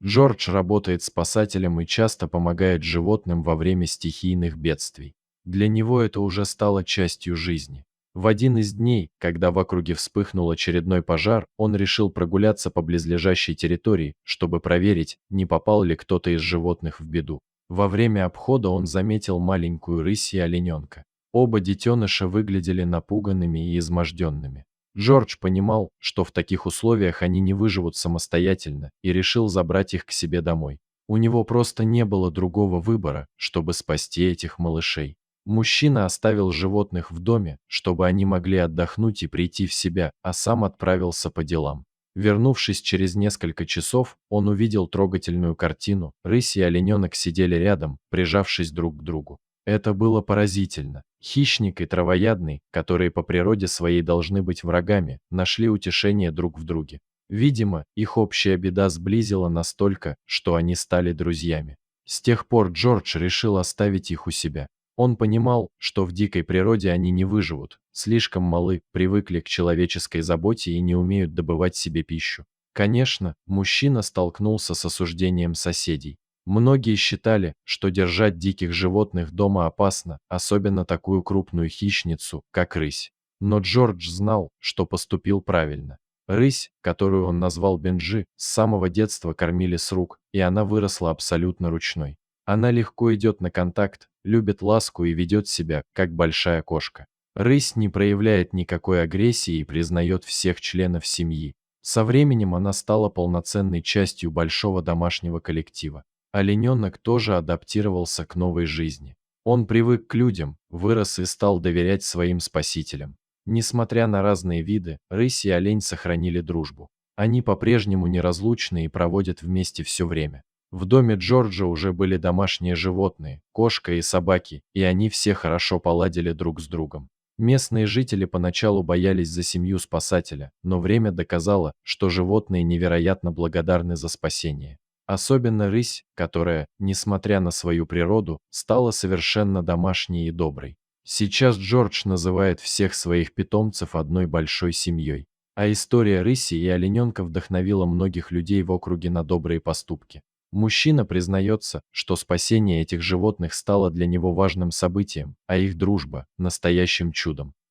Джордж работает спасателем и часто помогает животным во время стихийных бедствий. Для него это уже стало частью жизни. В один из дней, когда в округе вспыхнул очередной пожар, он решил прогуляться по близлежащей территории, чтобы проверить, не попал ли кто-то из животных в беду. Во время обхода он заметил маленькую рысь и олененка. Оба детеныша выглядели напуганными и изможденными. Джордж понимал, что в таких условиях они не выживут самостоятельно, и решил забрать их к себе домой. У него просто не было другого выбора, чтобы спасти этих малышей. Мужчина оставил животных в доме, чтобы они могли отдохнуть и прийти в себя, а сам отправился по делам. Вернувшись через несколько часов, он увидел трогательную картину. Рысь и олененок сидели рядом, прижавшись друг к другу. Это было поразительно. Хищник и травоядный, которые по природе своей должны быть врагами, нашли утешение друг в друге. Видимо, их общая беда сблизила настолько, что они стали друзьями. С тех пор Джордж решил оставить их у себя. Он понимал, что в дикой природе они не выживут, слишком малы, привыкли к человеческой заботе и не умеют добывать себе пищу. Конечно, мужчина столкнулся с осуждением соседей. Многие считали, что держать диких животных дома опасно, особенно такую крупную хищницу, как рысь. Но Джордж знал, что поступил правильно. Рысь, которую он назвал Бенджи, с самого детства кормили с рук, и она выросла абсолютно ручной. Она легко идет на контакт, любит ласку и ведет себя, как большая кошка. Рысь не проявляет никакой агрессии и признает всех членов семьи. Со временем она стала полноценной частью большого домашнего коллектива. Олененок тоже адаптировался к новой жизни. Он привык к людям, вырос и стал доверять своим спасителям. Несмотря на разные виды, рысь и олень сохранили дружбу. Они по-прежнему неразлучны и проводят вместе все время. В доме Джорджа уже были домашние животные, кошка и собаки, и они все хорошо поладили друг с другом. Местные жители поначалу боялись за семью спасателя, но время доказало, что животные невероятно благодарны за спасение. Особенно рысь, которая, несмотря на свою природу, стала совершенно домашней и доброй. Сейчас Джордж называет всех своих питомцев одной большой семьей. А история рыси и олененка вдохновила многих людей в округе на добрые поступки. Мужчина признается, что спасение этих животных стало для него важным событием, а их дружба – настоящим чудом.